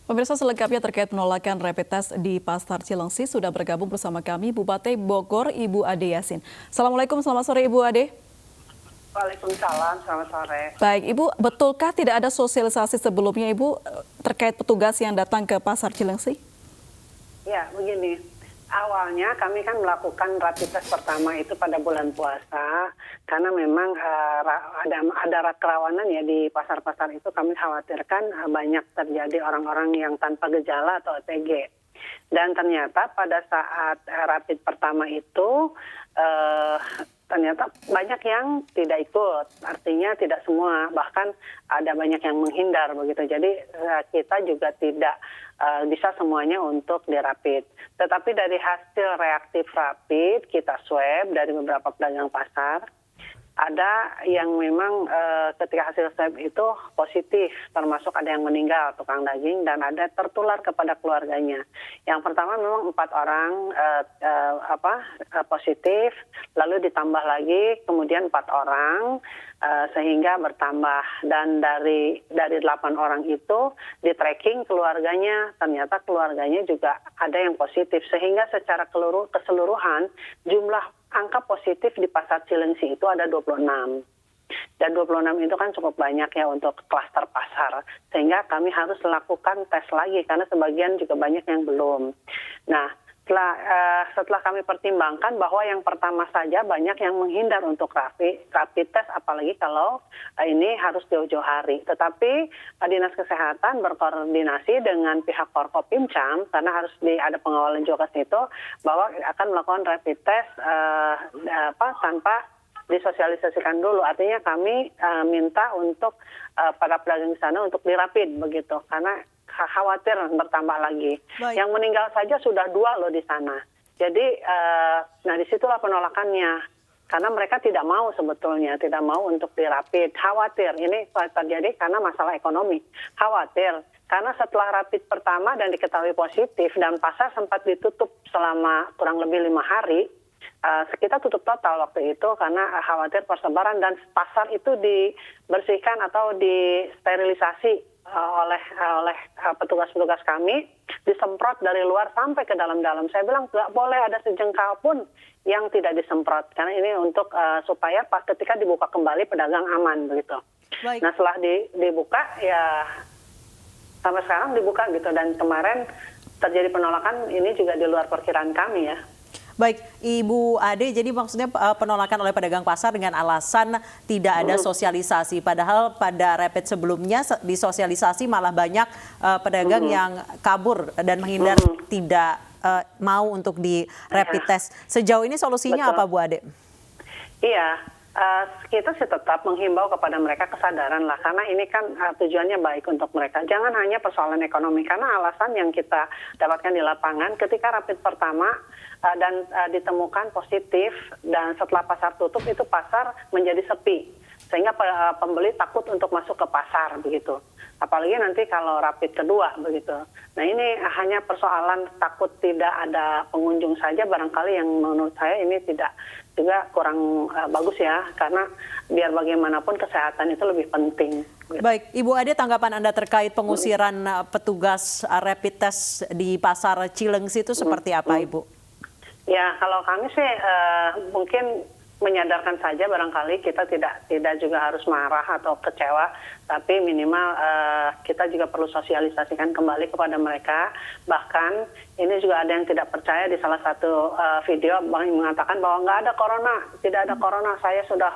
Pemirsa, selengkapnya terkait penolakan rapid test di Pasar Cilengsi sudah bergabung bersama kami Bupati Bogor, Ibu Ade Yasin. Assalamualaikum, selamat sore Ibu Ade. Waalaikumsalam, selamat sore. Baik, Ibu, betulkah tidak ada sosialisasi sebelumnya Ibu terkait petugas yang datang ke Pasar Cilengsi? Ya, begini. Awalnya kami kan melakukan rapid test pertama itu pada bulan puasa, karena memang ada kerawanan ya di pasar-pasar itu. Kami khawatirkan banyak terjadi orang-orang yang tanpa gejala atau OTG. Dan ternyata pada saat rapid pertama itu ternyata banyak yang tidak ikut, artinya tidak semua, bahkan ada banyak yang menghindar begitu. Jadi kita juga tidak bisa semuanya untuk dirapid. Tetapi dari hasil reaktif rapid kita swab dari beberapa pedagang pasar, ada yang memang ketika hasil swab itu positif, termasuk ada yang meninggal tukang daging dan ada tertular kepada keluarganya. Yang pertama memang 4 orang positif, lalu ditambah lagi kemudian 4 orang sehingga bertambah, dan dari 8 orang itu di tracking keluarganya, ternyata keluarganya juga ada yang positif, sehingga secara keseluruhan jumlah angka positif di Pasar Cilengsi itu ada 26. Dan 26 itu kan cukup banyak ya untuk klaster pasar. Sehingga kami harus lakukan tes lagi karena sebagian juga banyak yang belum. Nah, setelah kami pertimbangkan bahwa yang pertama saja banyak yang menghindar untuk rapid test, apalagi kalau ini harus jauh-jauh hari. Tetapi Dinas Kesehatan berkoordinasi dengan pihak Forkopimcam, karena harus ada pengawalan juga ke situ, bahwa akan melakukan rapid test tanpa disosialisasikan dulu. Artinya kami minta untuk para pedagang di sana untuk dirapid begitu, karena khawatir bertambah lagi. Baik. Yang meninggal saja sudah 2 loh di sana. Jadi, disitulah penolakannya. Karena mereka tidak mau sebetulnya, tidak mau untuk dirapid. Khawatir, ini terjadi karena masalah ekonomi. Khawatir, karena setelah rapid pertama dan diketahui positif, dan pasar sempat ditutup selama kurang lebih 5 hari, kita tutup total waktu itu karena khawatir persebaran, dan pasar itu dibersihkan atau disterilisasi oleh petugas-petugas kami, disemprot dari luar sampai ke dalam-dalam. Saya bilang nggak boleh ada sejengkal pun yang tidak disemprot, karena ini untuk supaya pas ketika dibuka kembali pedagang aman begitu. Baik. Nah, setelah dibuka ya sampai sekarang dibuka gitu, dan kemarin terjadi penolakan ini juga di luar perkiraan kami ya. Baik, Ibu Ade, jadi maksudnya penolakan oleh pedagang pasar dengan alasan tidak ada sosialisasi. Padahal pada rapid sebelumnya disosialisasi malah banyak pedagang yang kabur dan menghindar, tidak mau untuk di rapid test. Sejauh ini solusinya apa, Bu Ade? Iya. Kita sih tetap menghimbau kepada mereka kesadaran lah, karena ini kan tujuannya baik untuk mereka. Jangan hanya persoalan ekonomi, karena alasan yang kita dapatkan di lapangan ketika rapid pertama dan ditemukan positif, dan setelah pasar tutup itu pasar menjadi sepi, sehingga pembeli takut untuk masuk ke pasar begitu. Apalagi nanti kalau rapid kedua begitu. Nah, ini hanya persoalan takut tidak ada pengunjung saja, barangkali yang menurut saya ini tidak juga kurang bagus ya, karena biar bagaimanapun kesehatan itu lebih penting. Baik, Ibu Ade, tanggapan Anda terkait pengusiran petugas rapid test di Pasar Cilengsi itu seperti apa, Ibu? Ya, kalau kami sih mungkin menyadarkan saja, barangkali kita tidak juga harus marah atau kecewa, tapi minimal kita juga perlu sosialisasikan kembali kepada mereka. Bahkan ini juga ada yang tidak percaya di salah satu video mengatakan bahwa nggak ada corona, tidak ada corona, saya sudah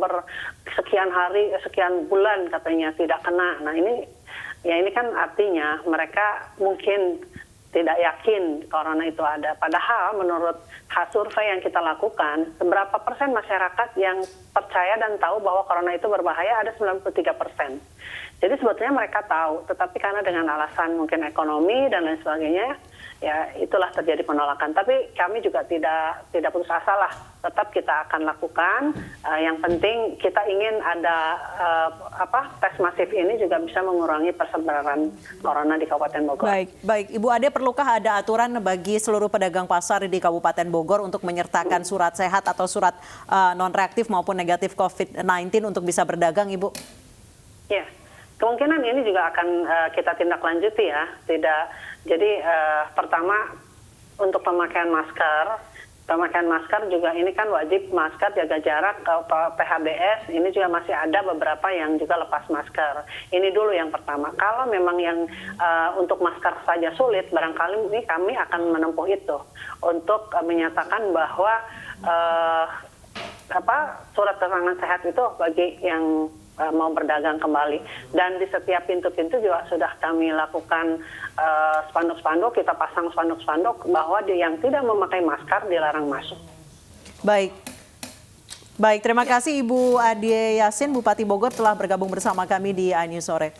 bersekian hari, sekian bulan katanya tidak kena. Nah, ini kan artinya mereka mungkin tidak yakin corona itu ada. Padahal menurut survei yang kita lakukan, seberapa persen masyarakat yang percaya dan tahu bahwa corona itu berbahaya, ada 93%. Jadi sebetulnya mereka tahu, tetapi karena dengan alasan mungkin ekonomi dan lain sebagainya, ya itulah terjadi penolakan. Tapi kami juga tidak putus asa lah, tetap kita akan lakukan. Yang penting kita ingin ada tes masif ini juga bisa mengurangi persebaran corona di Kabupaten Bogor. Baik, Ibu Ade, perlukah ada aturan bagi seluruh pedagang pasar di Kabupaten Bogor untuk menyertakan surat sehat atau surat non reaktif maupun negatif COVID-19 untuk bisa berdagang, Ibu? Ya. kemungkinan ini juga akan kita tindak lanjuti ya. Jadi pertama untuk pemakaian masker juga ini kan wajib masker, jaga jarak, PHBS ini juga masih ada beberapa yang juga lepas masker. Ini dulu yang pertama. Kalau memang yang untuk masker saja sulit, barangkali ini kami akan menempuh itu untuk menyatakan bahwa surat keterangan sehat itu bagi yang mau berdagang kembali. Dan di setiap pintu-pintu juga sudah kami lakukan spanduk-spanduk, kita pasang spanduk-spanduk bahwa yang tidak memakai masker dilarang masuk. Baik, terima kasih Ibu Ade Yasin, Bupati Bogor telah bergabung bersama kami di iNews Sore.